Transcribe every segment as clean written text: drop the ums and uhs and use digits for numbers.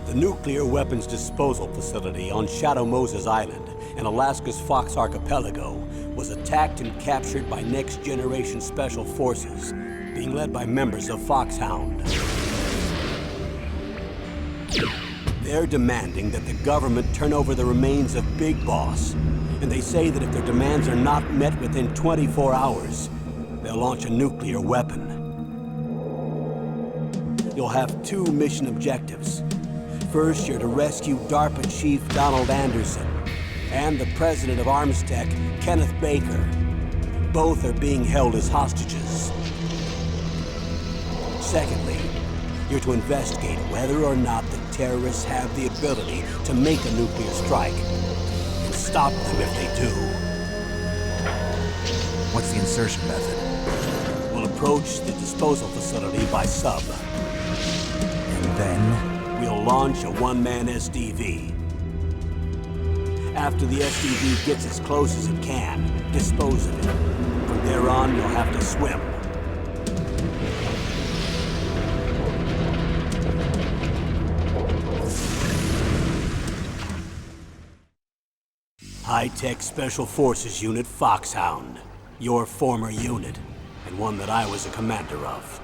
The nuclear weapons disposal facility on Shadow Moses Island in Alaska's Fox Archipelago was attacked and captured by Next Generation Special Forces, being led by members of Foxhound. They're demanding that the government turn over the remains of Big Boss, and they say that if their demands are not met within 24 hours, they'll launch a nuclear weapon. You'll have two mission objectives. First, you're to rescue DARPA Chief Donald Anderson and the President of Armstech, Kenneth Baker. Both are being held as hostages. Secondly, you're to investigate whether or not the terrorists have the ability to make a nuclear strike and stop them if they do. What's the insertion method? We'll approach the disposal facility by sub. And then? We'll launch a one-man SDV. After the SDV gets as close as it can, dispose of it. From there on, you'll have to swim. High-Tech Special Forces Unit Foxhound. Your former unit, and one that I was a commander of.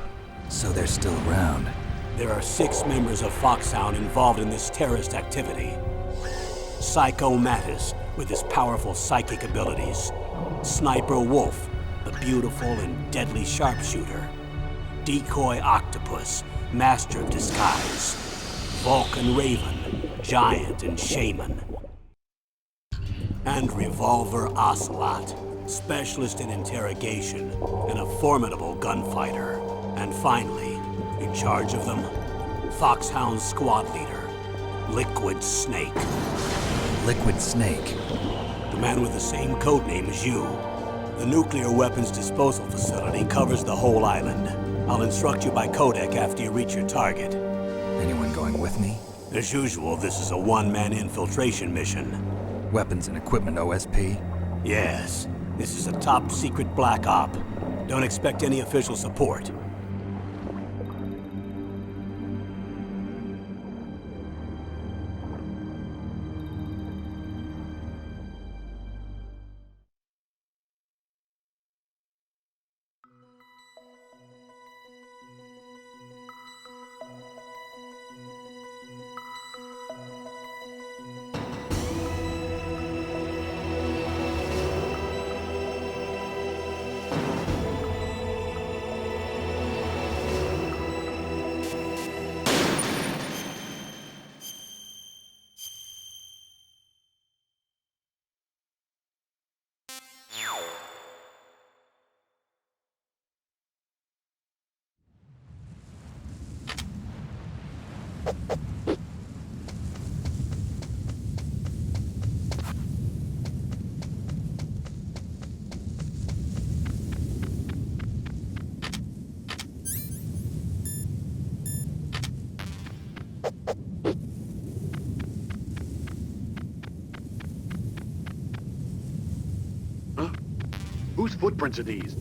So they're still around. There are 6 members of Foxhound involved in this terrorist activity. Psycho Mattis, with his powerful psychic abilities. Sniper Wolf, the beautiful and deadly sharpshooter. Decoy Octopus, master of disguise. Vulcan Raven, giant and shaman. And Revolver Ocelot, specialist in interrogation and a formidable gunfighter. And finally, in charge of them, Foxhound's squad leader, Liquid Snake. Liquid Snake? The man with the same codename as you. The nuclear weapons disposal facility covers the whole island. I'll instruct you by codec after you reach your target. Anyone going with me? As usual, this is a one-man infiltration mission. Weapons and equipment OSP? Yes. This is a top-secret black op. Don't expect any official support. Whose footprints are these?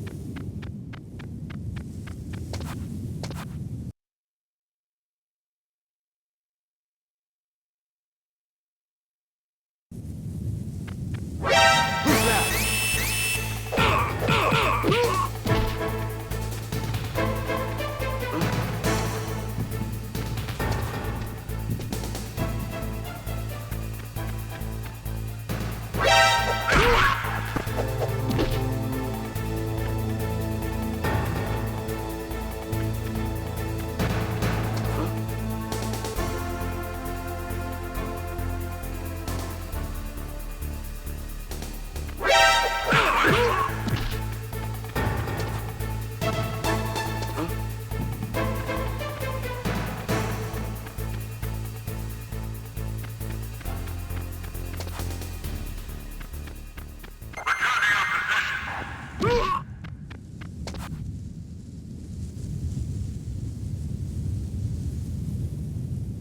Huh?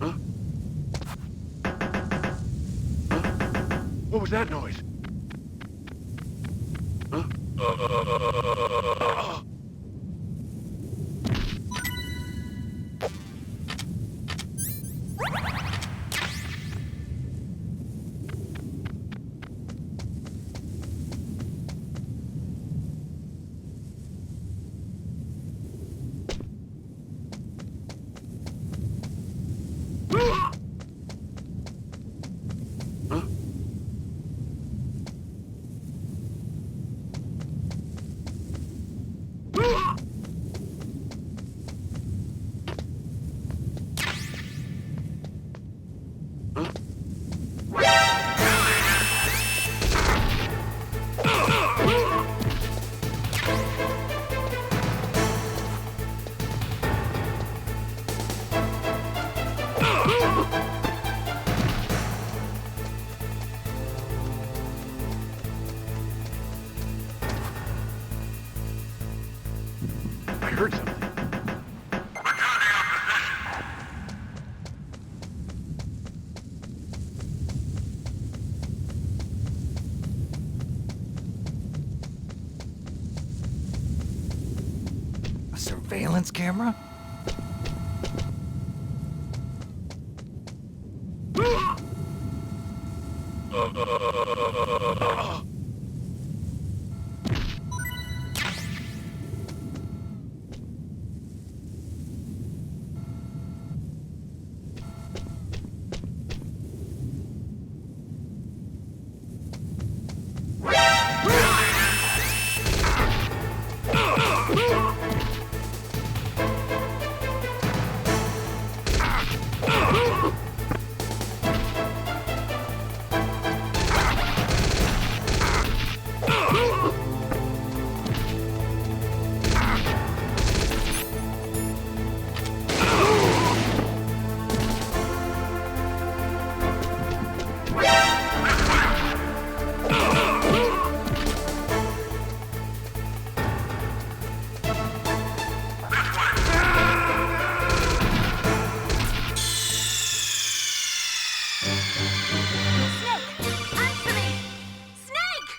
Huh? What was that noise? Huh? Huh? I heard something. A surveillance camera? Snake! Answer me! Snake!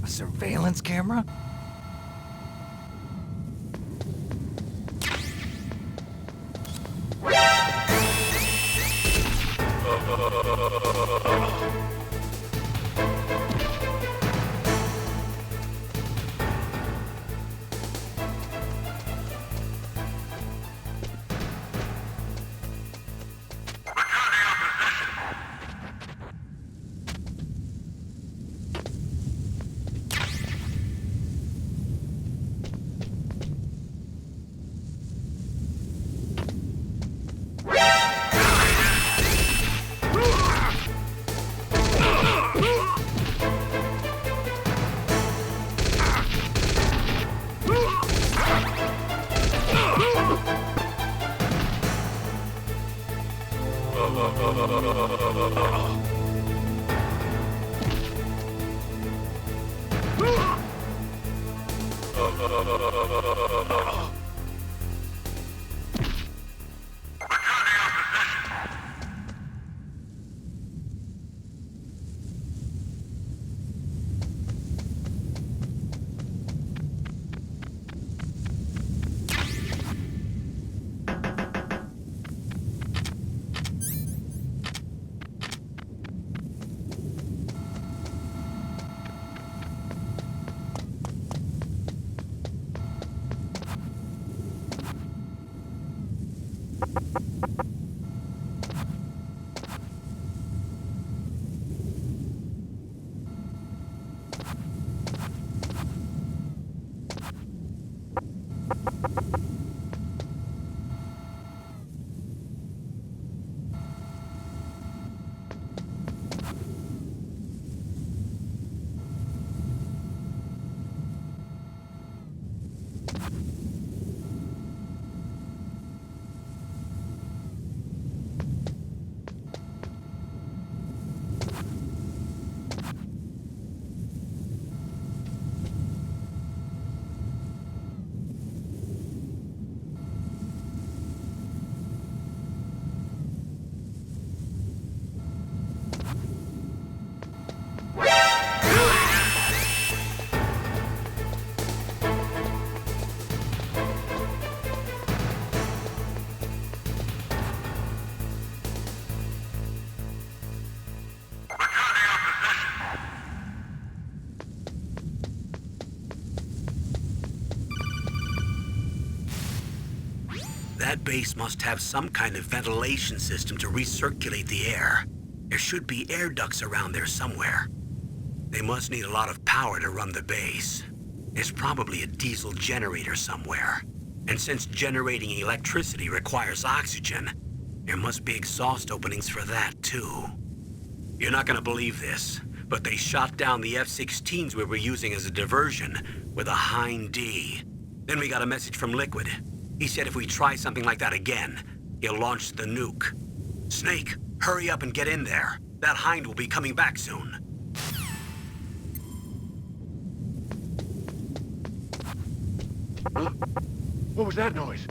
A surveillance camera? That base must have some kind of ventilation system to recirculate the air. There should be air ducts around there somewhere. They must need a lot of power to run the base. There's probably a diesel generator somewhere. And since generating electricity requires oxygen, there must be exhaust openings for that too. You're not gonna believe this, but they shot down the F-16s we were using as a diversion with a Hind D. Then we got a message from Liquid. He said if we try something like that again, he'll launch the nuke. Snake, hurry up and get in there. That Hind will be coming back soon. Huh? What was that noise?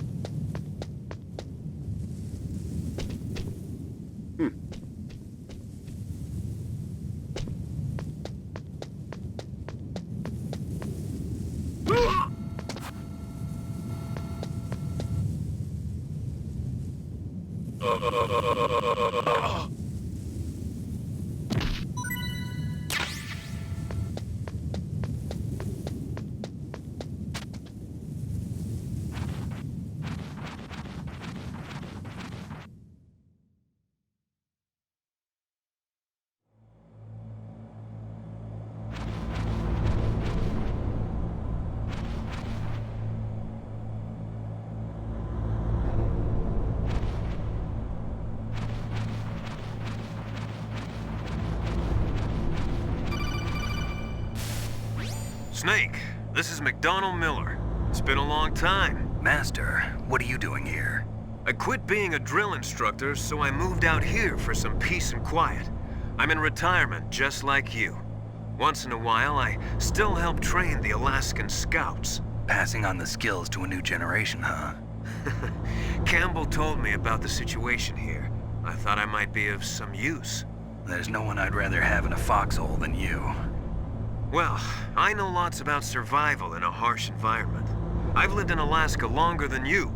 Snake, this is McDonald Miller. It's been a long time. Master, what are you doing here? I quit being a drill instructor, so I moved out here for some peace and quiet. I'm in retirement, just like you. Once in a while, I still help train the Alaskan Scouts. Passing on the skills to a new generation, huh? Campbell told me about the situation here. I thought I might be of some use. There's no one I'd rather have in a foxhole than you. Well, I know lots about survival in a harsh environment. I've lived in Alaska longer than you,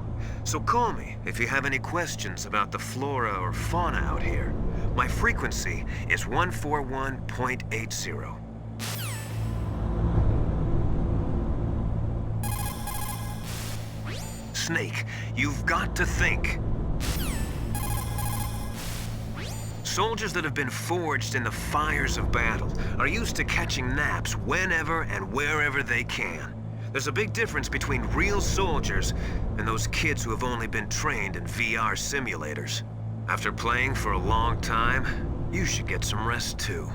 so call me if you have any questions about the flora or fauna out here. My frequency is 141.80. Snake, you've got to think. Soldiers that have been forged in the fires of battle are used to catching naps whenever and wherever they can. There's a big difference between real soldiers and those kids who have only been trained in VR simulators. After playing for a long time, you should get some rest too.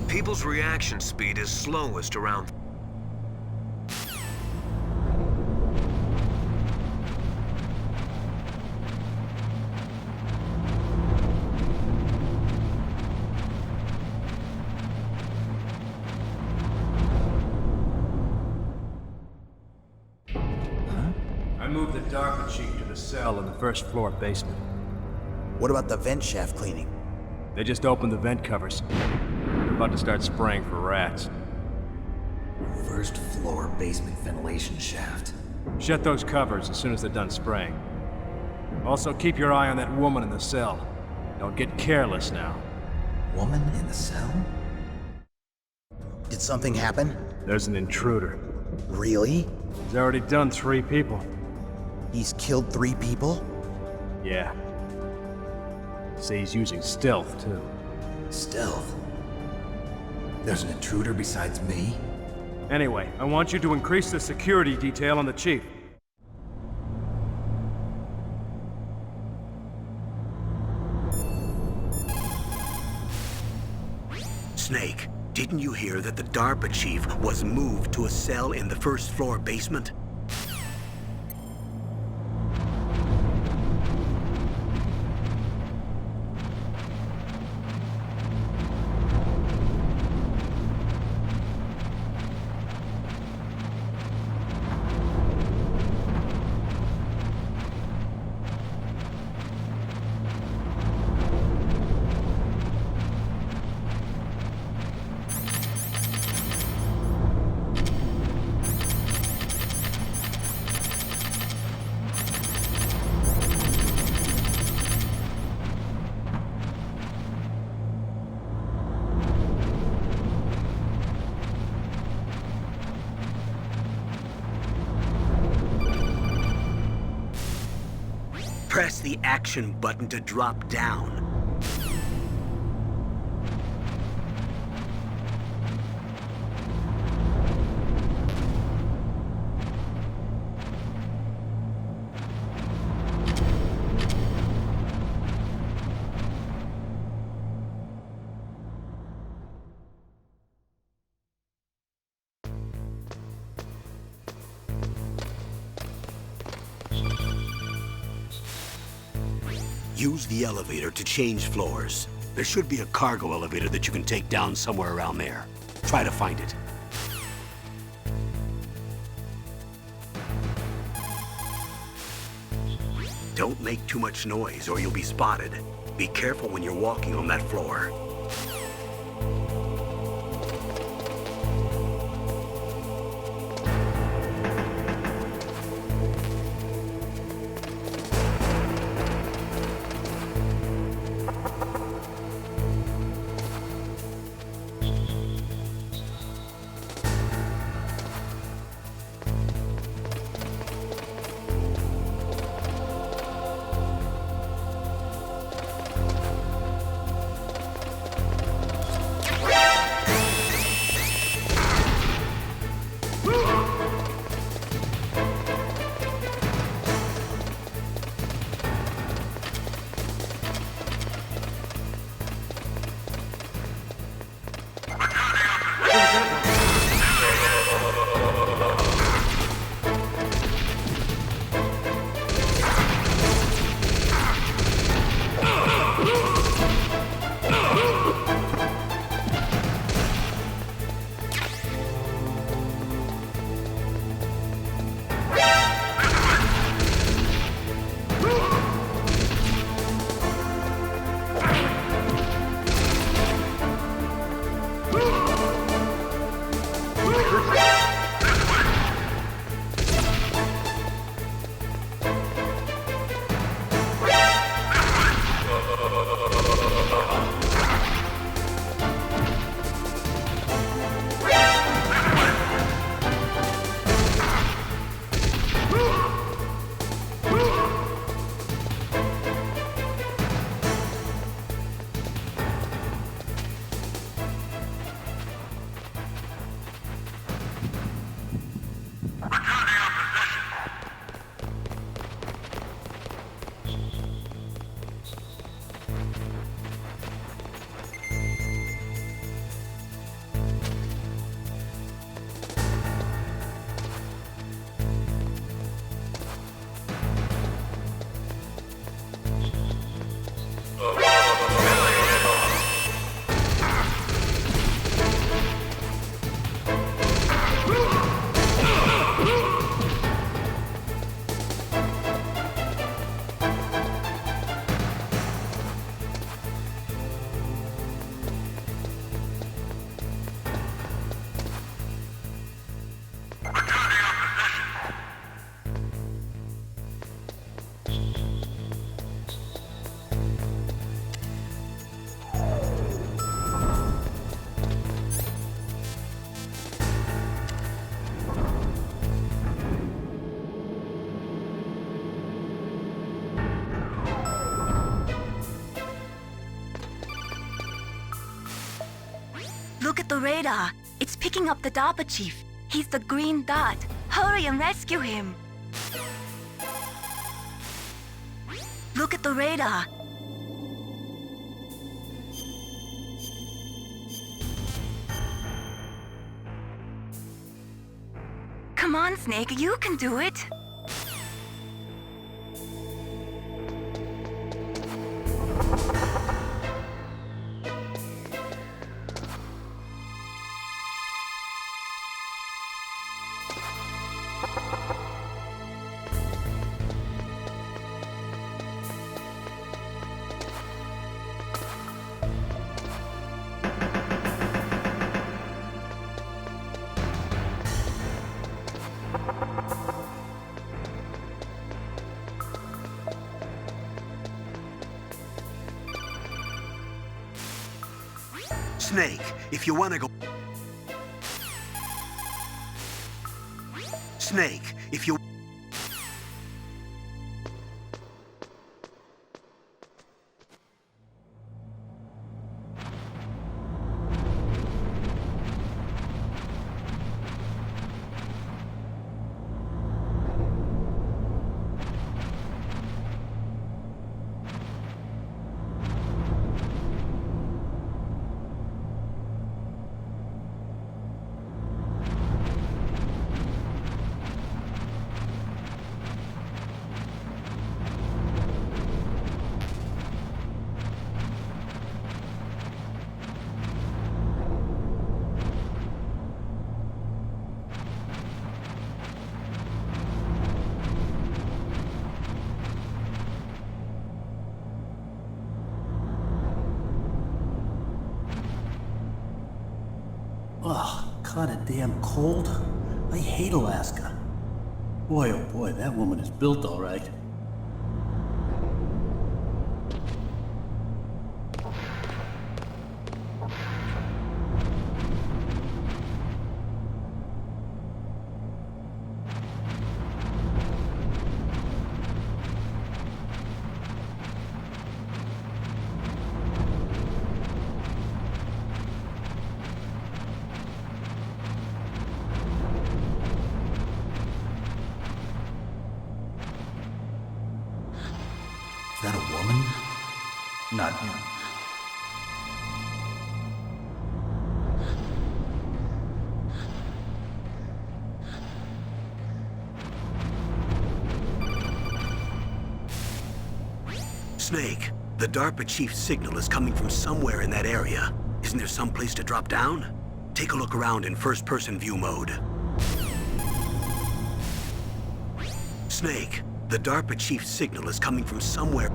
People's reaction speed is slowest around. I moved the DARPA chief to the cell in the first floor basement. What about the vent shaft cleaning? They just opened the vent covers. They're about to start spraying for rats. First floor basement ventilation shaft. Shut those covers as soon as they're done spraying. Also, keep your eye on that woman in the cell. Don't get careless now. Woman in the cell? Did something happen? There's an intruder. Really? He's already done 3 people. He's killed 3 people? Yeah. Say he's using stealth, too. Stealth? There's an intruder besides me? Anyway, I want you to increase the security detail on the chief. Snake, didn't you hear that the DARPA chief was moved to a cell in the first floor basement? Press the action button to drop down. Use the elevator to change floors. There should be a cargo elevator that you can take down somewhere around there. Try to find it. Don't make too much noise or you'll be spotted. Be careful when you're walking on that floor. Look at the radar. It's picking up the DARPA chief. He's the green dot. Hurry and rescue him. Look at the radar. Come on, Snake, you can do it. Snake, if you want to go... Snake, if you... caught a damn cold? I hate Alaska. Boy, oh boy, that woman is built all right. Is that a woman? Not. Snake, the DARPA chief's signal is coming from somewhere in that area. Isn't there some place to drop down? Take a look around in first-person view mode. Snake, the DARPA chief's signal is coming from somewhere.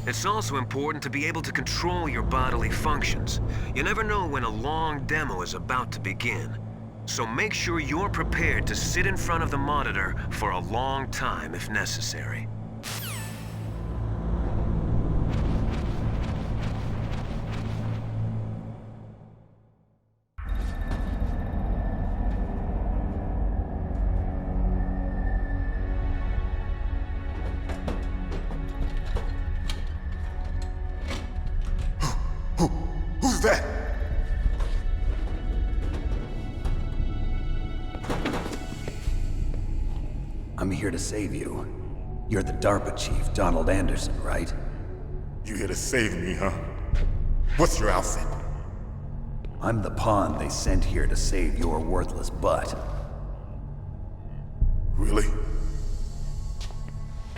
It's also important to be able to control your bodily functions. You never know when a long demo is about to begin. So make sure you're prepared to sit in front of the monitor for a long time if necessary. Who's that? I'm here to save you. You're the DARPA chief, Donald Anderson, right? You here to save me, huh? What's your outfit? I'm the pawn they sent here to save your worthless butt. Really?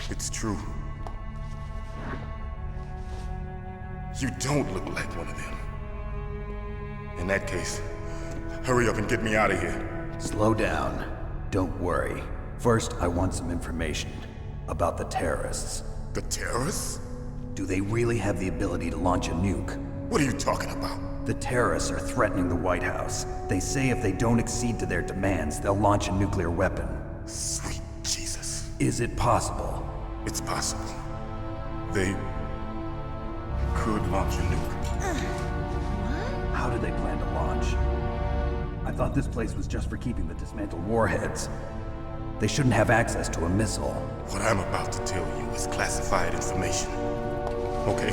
It's true. You don't look like one of them. In that case, hurry up and get me out of here. Slow down. Don't worry. First, I want some information about the terrorists. The terrorists? Do they really have the ability to launch a nuke? What are you talking about? The terrorists are threatening the White House. They say if they don't accede to their demands, they'll launch a nuclear weapon. Sweet Jesus. Is it possible? It's possible. They could launch a nuke. How do they plan to launch? I thought this place was just for keeping the dismantled warheads. They shouldn't have access to a missile. What I'm about to tell you is classified information. Okay?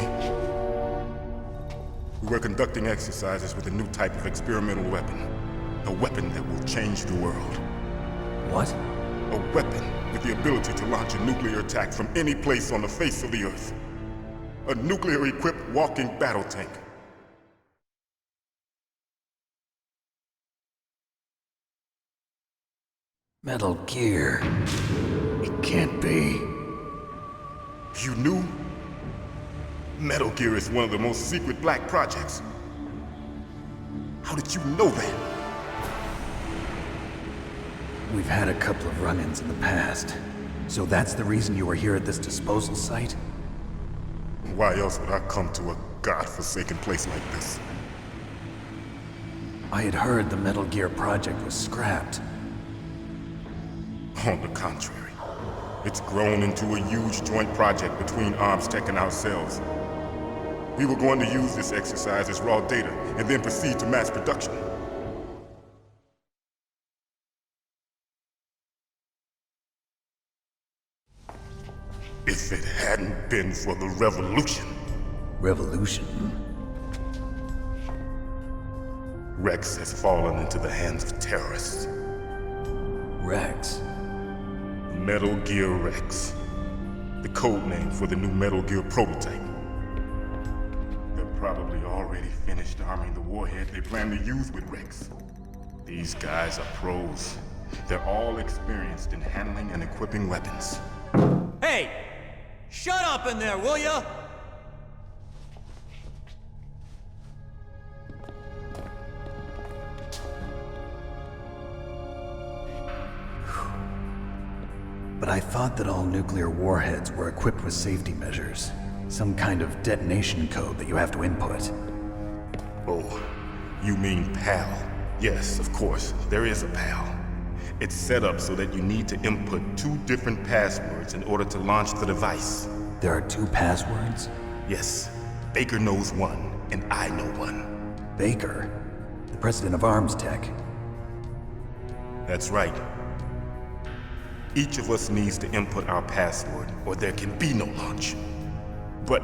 We were conducting exercises with a new type of experimental weapon. A weapon that will change the world. What? A weapon with the ability to launch a nuclear attack from any place on the face of the Earth. A nuclear-equipped walking battle tank. Metal Gear. It can't be. You knew? Metal Gear is one of the most secret black projects. How did you know that? We've had a couple of run-ins in the past. So that's the reason you were here at this disposal site? Why else would I come to a godforsaken place like this? I had heard the Metal Gear project was scrapped. On the contrary, it's grown into a huge joint project between ArmsTech and ourselves. We were going to use this exercise as raw data and then proceed to mass production. If it hadn't been for the revolution. Revolution? Rex has fallen into the hands of terrorists. Rex? Metal Gear Rex. The code name for the new Metal Gear prototype. They're probably already finished arming the warhead they plan to use with Rex. These guys are pros. They're all experienced in handling and equipping weapons. Hey! Shut up in there, will ya? But but I thought that all nuclear warheads were equipped with safety measures. Some kind of detonation code that you have to input. Oh, you mean PAL? Yes, of course, there is a PAL. It's set up so that you need to input 2 different passwords in order to launch the device. There are 2 passwords? Yes, Baker knows one, and I know one. Baker? The president of Arms Tech. That's right. Each of us needs to input our password, or there can be no launch. But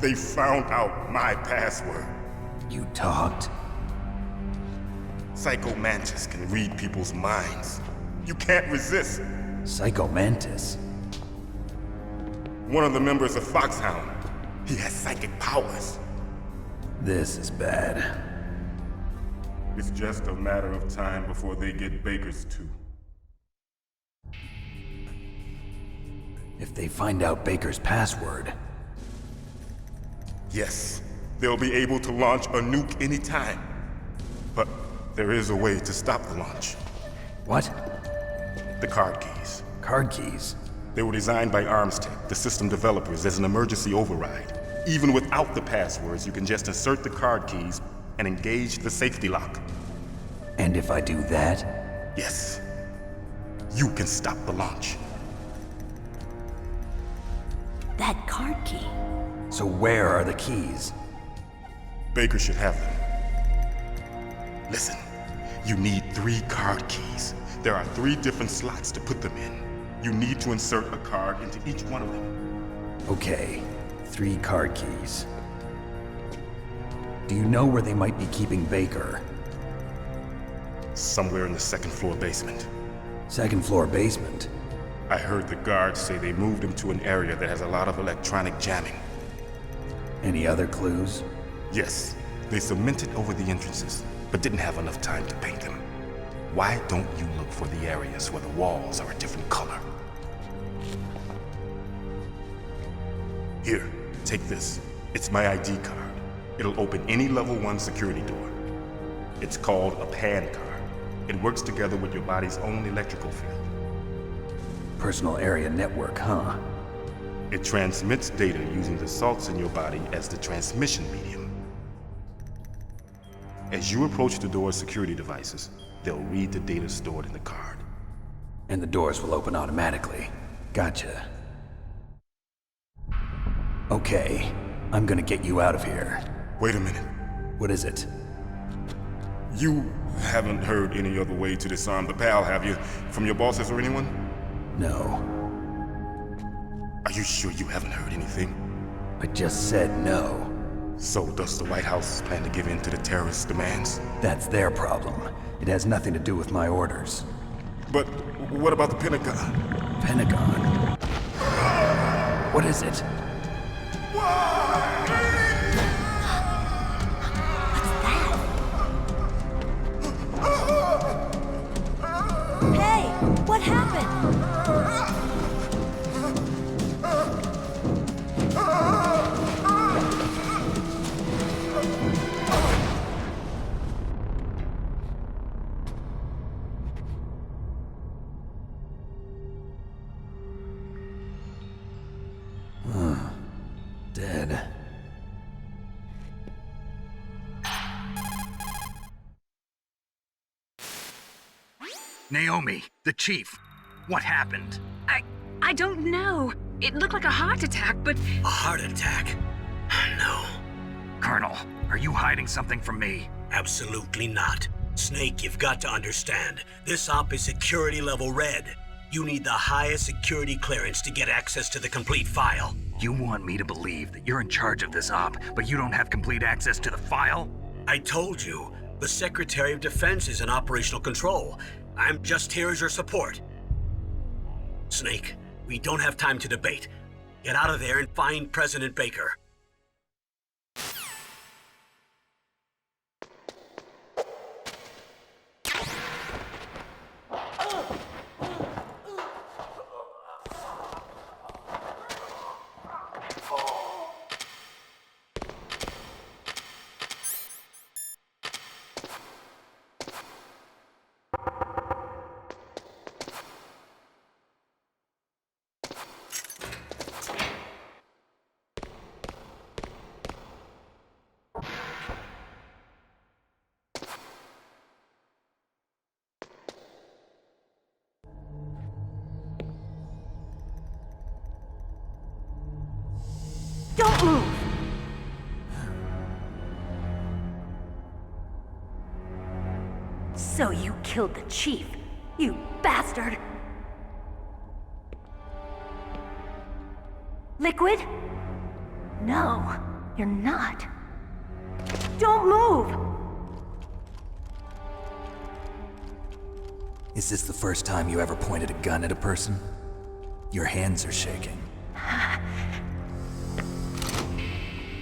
they found out my password. You talked? Psycho Mantis can read people's minds. You can't resist. Psycho Mantis? One of the members of Foxhound. He has psychic powers. This is bad. It's just a matter of time before they get Baker's too. If they find out Baker's password... Yes, they'll be able to launch a nuke anytime. But there is a way to stop the launch. What? The card keys. Card keys? They were designed by Arms Tech, the system developers, as an emergency override. Even without the passwords, you can just insert the card keys and engage the safety lock. And if I do that? Yes. You can stop the launch. That card key. So where are the keys? Baker should have them. Listen, you need 3 card keys. There are 3 different slots to put them in. You need to insert a card into each one of them. Okay, 3 card keys. Do you know where they might be keeping Baker? Somewhere in the 2nd floor basement. 2nd floor basement? I heard the guards say they moved him to an area that has a lot of electronic jamming. Any other clues? Yes, they cemented over the entrances, but didn't have enough time to paint them. Why don't you look for the areas where the walls are a different color? Here, take this. It's my ID card. It'll open any level 1 security door. It's called a PAN card. It works together with your body's own electrical field. Personal area network, huh? It transmits data using the salts in your body as the transmission medium. As you approach the door's security devices, they'll read the data stored in the card. And the doors will open automatically. Gotcha. Okay, I'm gonna get you out of here. Wait a minute. What is it? You haven't heard any other way to disarm the PAL, have you? From your bosses or anyone? No. Are you sure you haven't heard anything? I just said no. So does the White House plan to give in to the terrorists' demands? That's their problem. It has nothing to do with my orders. But what about the Pentagon? Pentagon? What is it? Hey, what happened? Dead. Naomi, the chief. What happened? I don't know. It looked like a heart attack, but... A heart attack? No. Colonel, are you hiding something from me? Absolutely not. Snake, you've got to understand. This op is security level red. You need the highest security clearance to get access to the complete file. You want me to believe that you're in charge of this op, but you don't have complete access to the file? I told you, the Secretary of Defense is in operational control. I'm just here as your support. Snake, we don't have time to debate. Get out of there and find President Baker. Don't move! So you killed the chief, you bastard! Liquid? No, you're not. Don't move! Is this the first time you ever pointed a gun at a person? Your hands are shaking.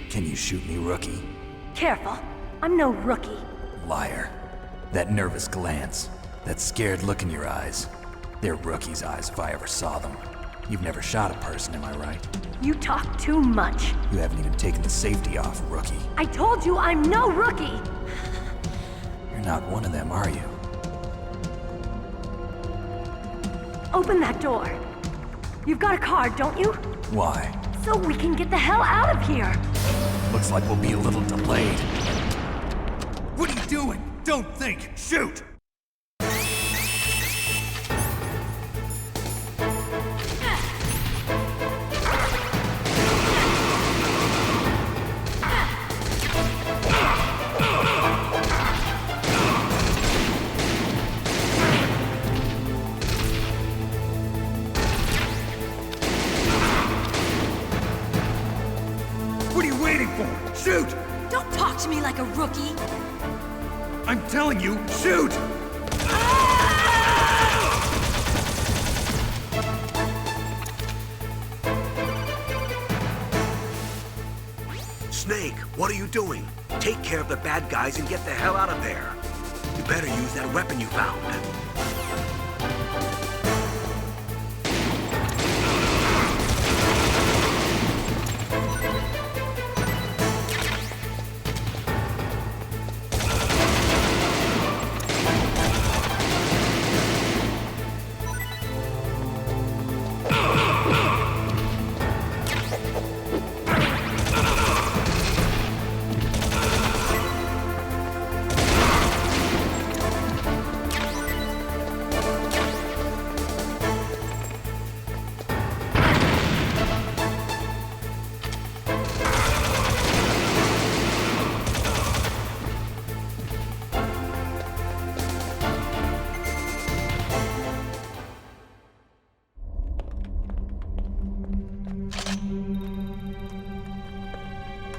Can you shoot me, rookie? Careful, I'm no rookie. Liar. That nervous glance, that scared look in your eyes. They're rookie's eyes if I ever saw them. You've never shot a person, am I right? You talk too much. You haven't even taken the safety off, rookie. I told you I'm no rookie! You're not one of them, are you? Open that door. You've got a card, don't you? Why? So we can get the hell out of here! Looks like we'll be a little delayed. What are you doing? Don't think! Shoot! What are you waiting for? Shoot! Don't talk to me like a rookie! I'm telling you, shoot! Snake, what are you doing? Take care of the bad guys and get the hell out of there. You better use that weapon you found.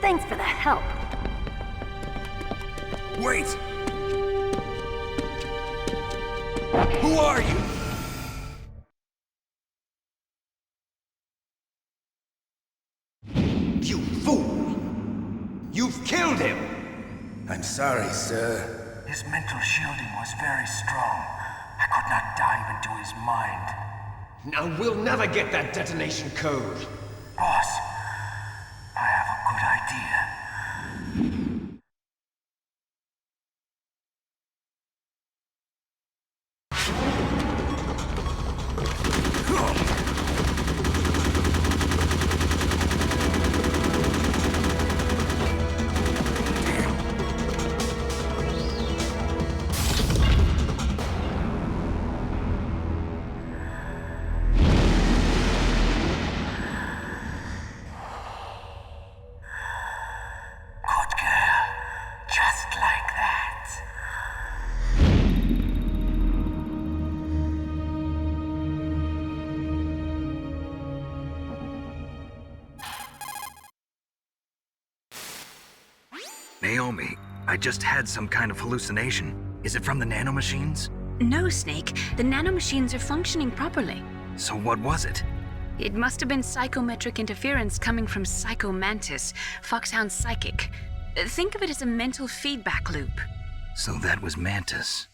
Thanks for the help. Wait! Who are you? You fool! You've killed him! I'm sorry, sir. His mental shielding was very strong. I could not dive into his mind. Now we'll never get that detonation code. Boss, I have a good idea. Naomi, I just had some kind of hallucination. Is it from the nanomachines? No, Snake. The nanomachines are functioning properly. So what was it? It must have been psychometric interference coming from Psycho Mantis, Foxhound's psychic. Think of it as a mental feedback loop. So that was Mantis.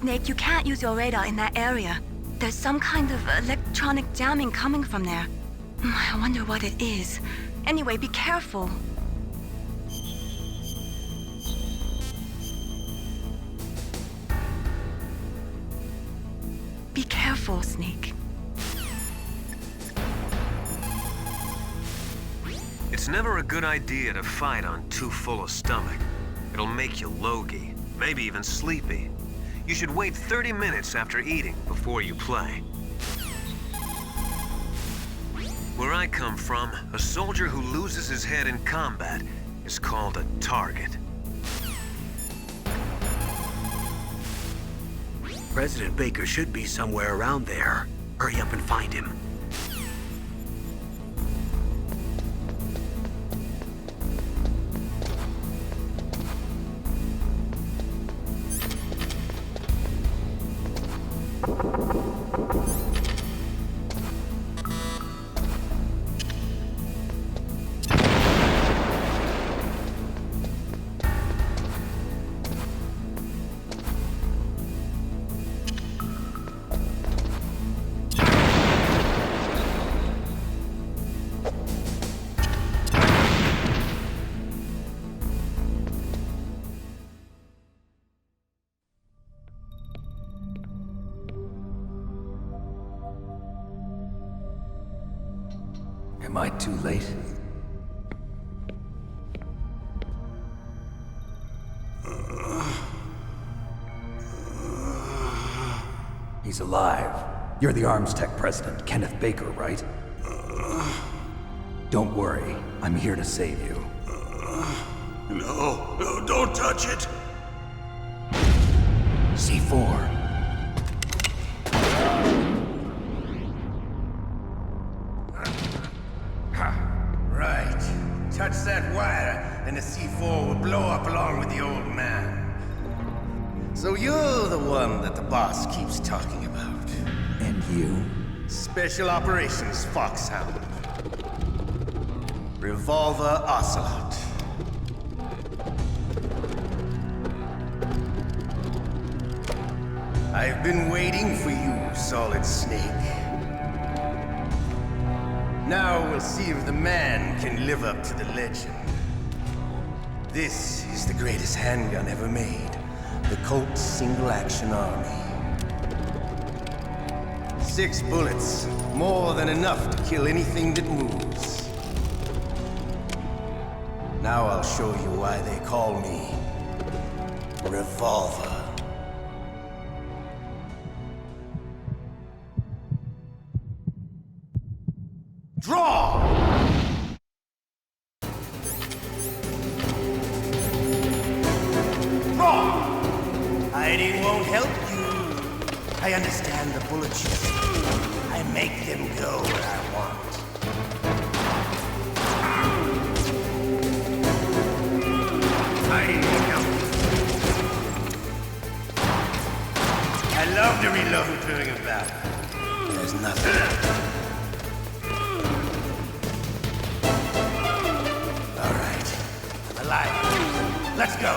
Snake, you can't use your radar in that area. There's some kind of electronic jamming coming from there. I wonder what it is. Anyway, be careful. Be careful, Snake. It's never a good idea to fight on too full a stomach. It'll make you logy, maybe even sleepy. You should wait 30 minutes after eating before you play. Where I come from, a soldier who loses his head in combat is called a target. President Baker should be somewhere around there. Hurry up and find him. Am I too late? He's alive. You're the Arms Tech president, Kenneth Baker, right? Don't worry. I'm here to save you. No, don't touch it! C4. Right. Touch that wire, and the C4 will blow up along with the old man. So you're the one that the boss keeps talking about. And you? Special Operations Foxhound. Revolver Ocelot. I've been waiting for you, Solid Snake. Now we'll see if the man can live up to the legend. This is the greatest handgun ever made. The Colt Single Action Army. 6 bullets, more than enough to kill anything that moves. Now I'll show you why they call me Revolver. Draw! Hiding won't help you. I understand the bullet shift. I make them go where I want. Hiding won't help you. I love to reload during a battle. There's nothing. All right. I'm alive. Let's go.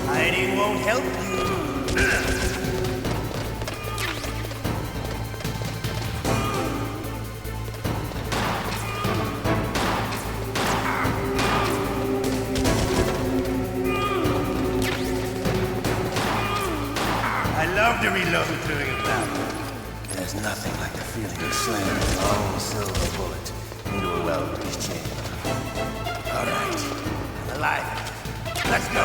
Hiding won't help you. I love to reload during a battle. There's nothing like the feeling of slamming a long silver bullet into a well-greased chamber. All right, I'm alive. Let's go.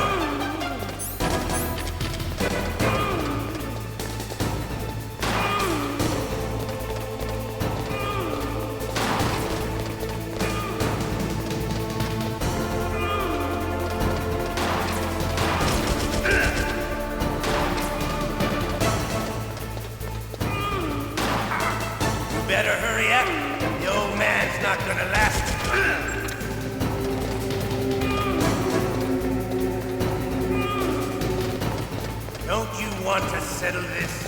Better hurry up. The old man's not gonna last. Don't you want to settle this?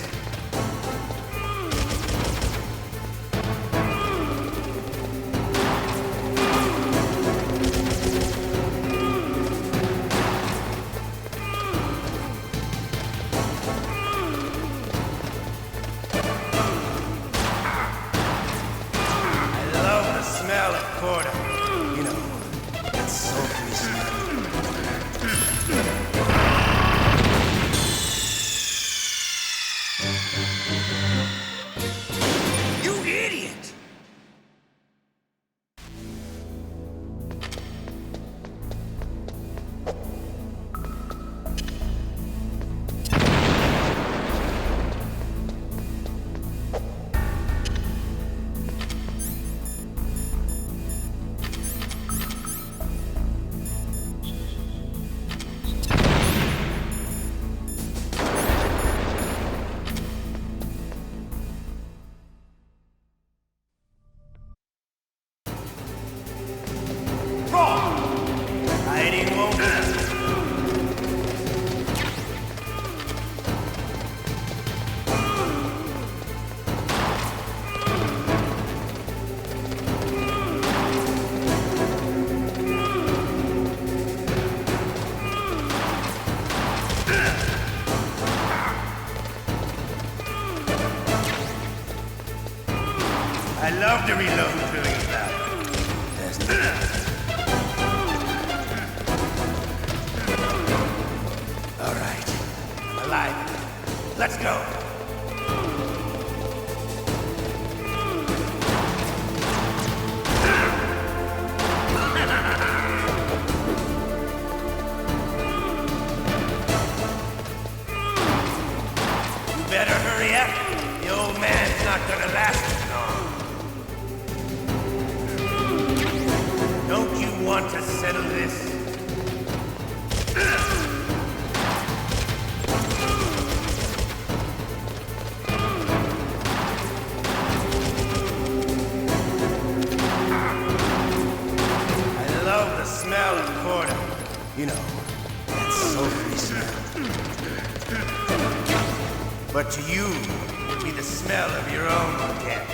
Smell of quarter. You know, that sultry smell. You idiot! Hiding won't I love to reload doing that. There's nothing. All right, I'm alive. Let's go. You better hurry up. The old man's not gonna last long. Don't you want to settle this? I love the smell of quarter. You know, that sultry smell. But to you, it'll be the smell of your own death.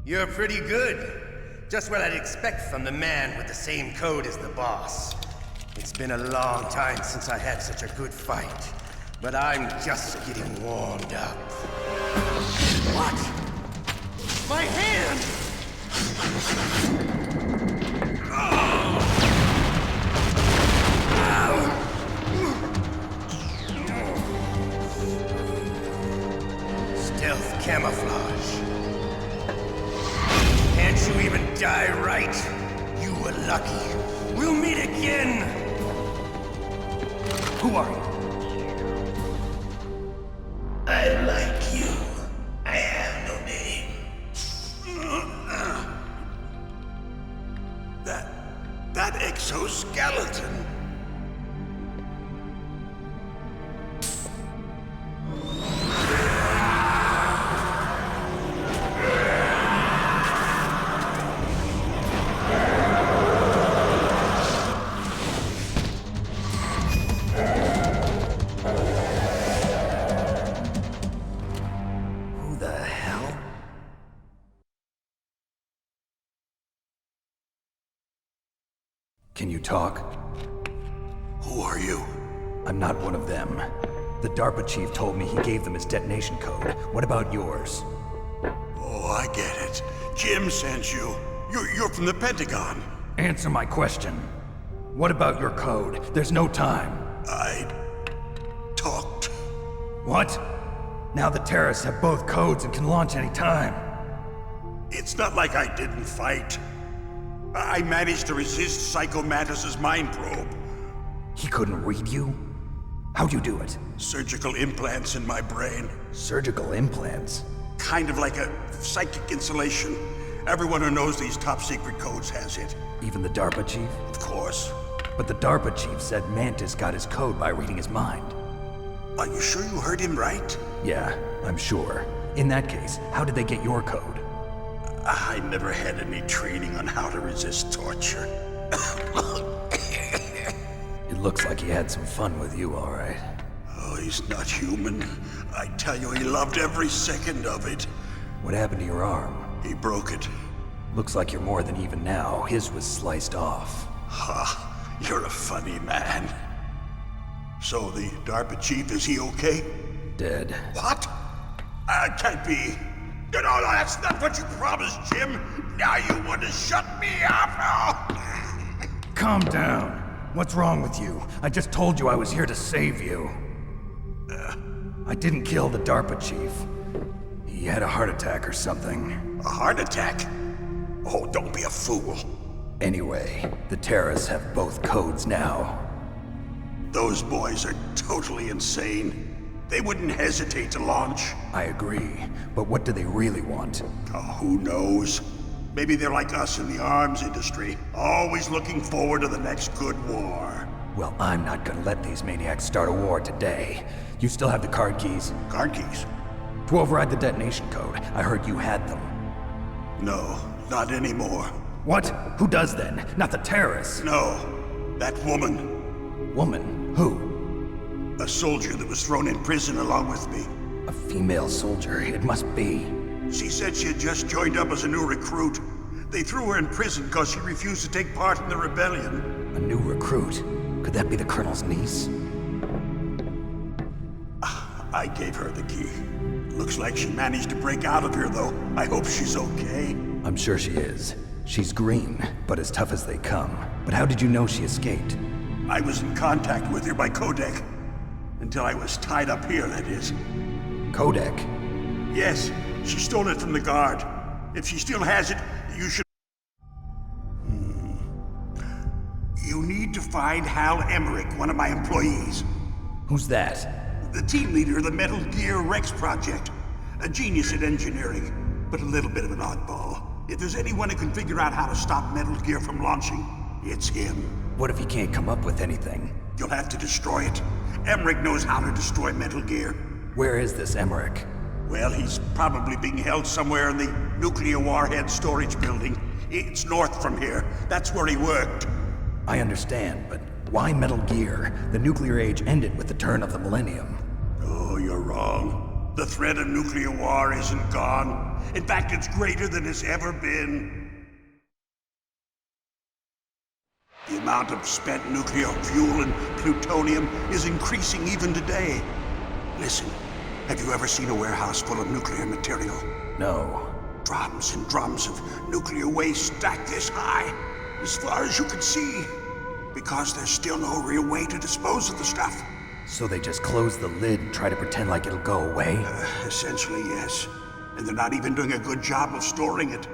You're pretty good. Just what I'd expect from the man with the same code as the boss. It's been a long time since I had such a good fight, but I'm just getting warmed up. What? My hand! Stealth camouflage. Can't you even die right? You were lucky. We'll meet again! Who are you? I'm like you. I have no name. That exoskeleton. Who the hell? Can you talk? Who are you? I'm not one of them. The DARPA chief told me he gave them his detonation code. What about yours? Oh, I get it. Jim sent you. You're from the Pentagon. Answer my question. What about your code? There's no time. I talked. What? Now the terrorists have both codes and can launch any time. It's not like I didn't fight. I managed to resist Psycho Mantis's mind probe. He couldn't read you? How'd you do it? Surgical implants in my brain. Surgical implants? Kind of like a psychic insulation. Everyone who knows these top secret codes has it. Even the DARPA chief? Of course. But the DARPA chief said Mantis got his code by reading his mind. Are you sure you heard him right? Yeah, I'm sure. In that case, how did they get your code? I never had any training on how to resist torture. It looks like he had some fun with you, all right. Oh, he's not human. I tell you, he loved every second of it. What happened to your arm? He broke it. Looks like you're more than even now. His was sliced off. Ha, you're a funny man. So the DARPA chief, is he okay? Dead. What? Can't be. No, that's not what you promised, Jim. Now you want to shut me up? Calm down. What's wrong with you? I just told you I was here to save you. I didn't kill the DARPA chief. He had a heart attack or something. A heart attack? Oh, don't be a fool. Anyway, the terrorists have both codes now. Those boys are totally insane. They wouldn't hesitate to launch. I agree, but what do they really want? Oh, who knows? Maybe they're like us in the arms industry, always looking forward to the next good war. Well, I'm not gonna let these maniacs start a war today. You still have the card keys? Card keys? To override the detonation code. I heard you had them. No, not anymore. What? Who does then? Not the terrorists? No, that woman. Woman? Who? A soldier that was thrown in prison along with me. A female soldier, it must be. She said she had just joined up as a new recruit. They threw her in prison because she refused to take part in the rebellion. A new recruit? Could that be the Colonel's niece? I gave her the key. Looks like she managed to break out of here, though. I hope she's okay. I'm sure she is. She's green, but as tough as they come. But how did you know she escaped? I was in contact with her by codec. Until I was tied up here, that is. Codec? Yes, she stole it from the guard. If she still has it, you should... You need to find Hal Emmerich, one of my employees. Who's that? The team leader of the Metal Gear Rex project. A genius at engineering, but a little bit of an oddball. If there's anyone who can figure out how to stop Metal Gear from launching, it's him. What if he can't come up with anything? You'll have to destroy it. Emmerich knows how to destroy Metal Gear. Where is this Emmerich? Well, he's probably being held somewhere in the nuclear warhead storage building. It's north from here. That's where he worked. I understand, but why Metal Gear? The nuclear age ended with the turn of the millennium. Oh, you're wrong. The threat of nuclear war isn't gone. In fact, it's greater than it's ever been. The amount of spent nuclear fuel and plutonium is increasing even today. Listen, have you ever seen a warehouse full of nuclear material? No. Drums and drums of nuclear waste stacked this high, as far as you can see. Because there's still no real way to dispose of the stuff. So they just close the lid and try to pretend like it'll go away? Essentially, yes. And they're not even doing a good job of storing it.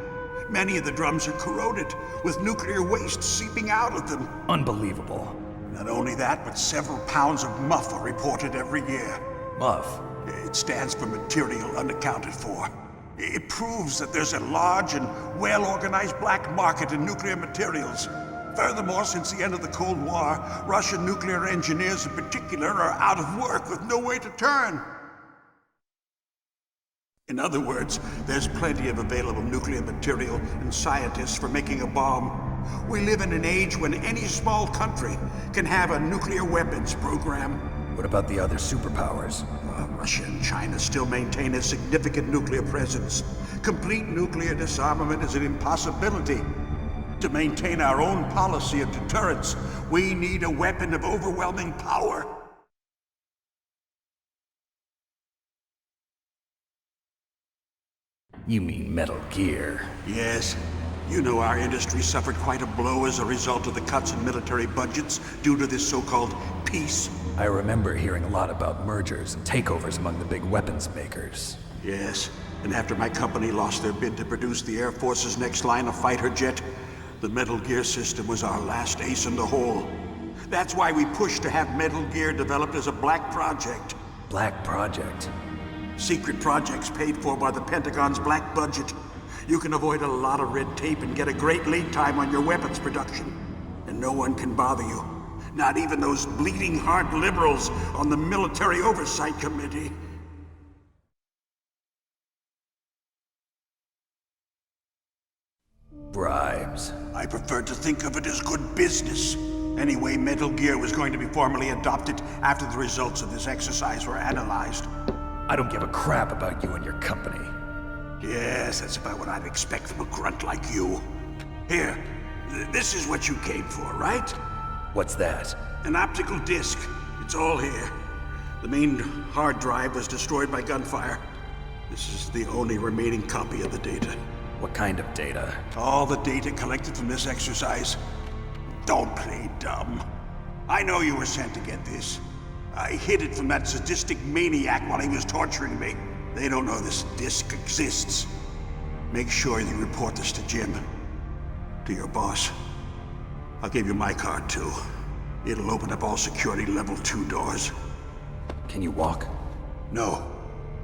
Many of the drums are corroded, with nuclear waste seeping out of them. Unbelievable. Not only that, but several pounds of MUF are reported every year. MUF? It stands for material unaccounted for. It proves that there's a large and well-organized black market in nuclear materials. Furthermore, since the end of the Cold War, Russian nuclear engineers in particular are out of work with no way to turn. In other words, there's plenty of available nuclear material and scientists for making a bomb. We live in an age when any small country can have a nuclear weapons program. What about the other superpowers? Russia and China still maintain a significant nuclear presence. Complete nuclear disarmament is an impossibility. To maintain our own policy of deterrence, we need a weapon of overwhelming power. You mean Metal Gear? Yes. You know our industry suffered quite a blow as a result of the cuts in military budgets due to this so-called peace. I remember hearing a lot about mergers and takeovers among the big weapons makers. Yes, and after my company lost their bid to produce the Air Force's next line of fighter jet, the Metal Gear system was our last ace in the hole. That's why we pushed to have Metal Gear developed as a black project. Black project? Secret projects paid for by the Pentagon's black budget. You can avoid a lot of red tape and get a great lead time on your weapons production. And no one can bother you. Not even those bleeding heart liberals on the Military Oversight Committee. Bribes. I prefer to think of it as good business. Anyway, Metal Gear was going to be formally adopted after the results of this exercise were analyzed. I don't give a crap about you and your company. Yes, that's about what I'd expect from a grunt like you. Here, this is what you came for, right? What's that? An optical disc. It's all here. The main hard drive was destroyed by gunfire. This is the only remaining copy of the data. What kind of data? All the data collected from this exercise. Don't play dumb. I know you were sent to get this. I hid it from that sadistic maniac while he was torturing me. They don't know this disc exists. Make sure you report this to Jim. To your boss. I'll give you my card too. It'll open up all security level 2 doors. Can you walk? No.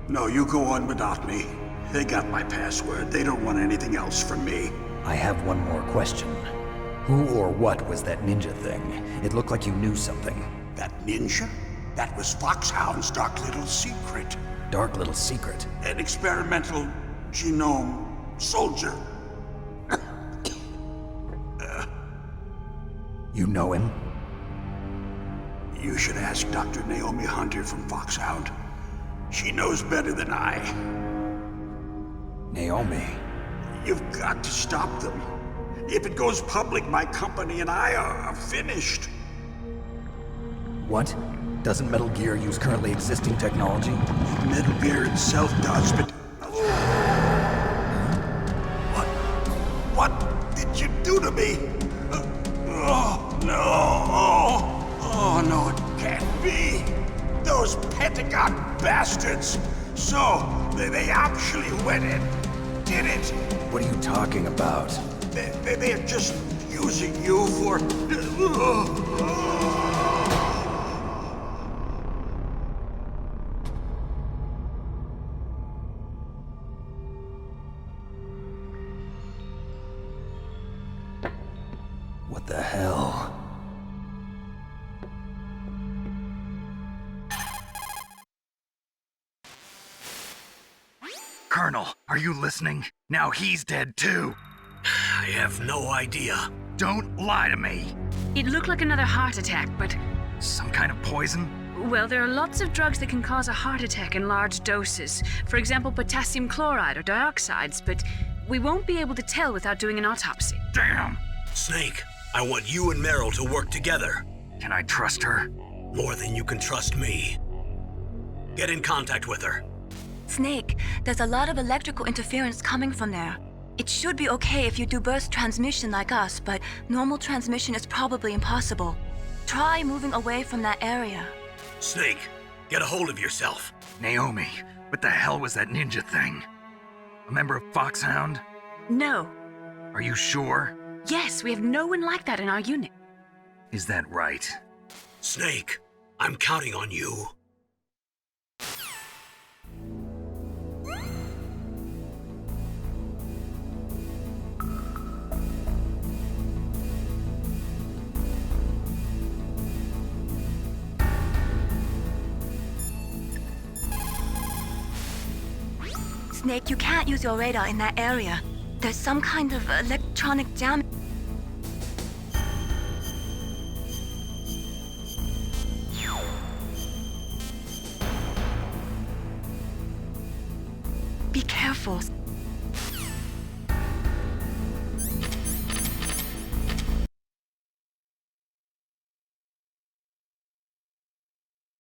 No, you go on without me. They got my password. They don't want anything else from me. I have one more question. Who or what was that ninja thing? It looked like you knew something. That ninja? That was Foxhound's dark little secret. Dark little secret? An experimental genome soldier. You know him? You should ask Dr. Naomi Hunter from Foxhound. She knows better than I. Naomi? You've got to stop them. If it goes public, my company and I are finished. What? Doesn't Metal Gear use currently existing technology? Metal Gear itself does, but... What did you do to me? Oh, no. Oh, no, it can't be. Those Pentagon bastards. So, they actually went and did it. What are you talking about? They're just using you for... What the hell? Colonel, are you listening? Now he's dead too. I have no idea. Don't lie to me. It looked like another heart attack, but... Some kind of poison? Well, there are lots of drugs that can cause a heart attack in large doses. For example, potassium chloride or dioxides, but we won't be able to tell without doing an autopsy. Damn! Snake, I want you and Meryl to work together. Can I trust her? More than you can trust me. Get in contact with her. Snake, there's a lot of electrical interference coming from there. It should be okay if you do burst transmission like us, but normal transmission is probably impossible. Try moving away from that area. Snake, get a hold of yourself. Naomi, what the hell was that ninja thing? A member of Foxhound? No. Are you sure? Yes, we have no one like that in our unit. Is that right? Snake, I'm counting on you. Snake, you can't use your radar in that area. There's some kind of electronic jam. Be careful.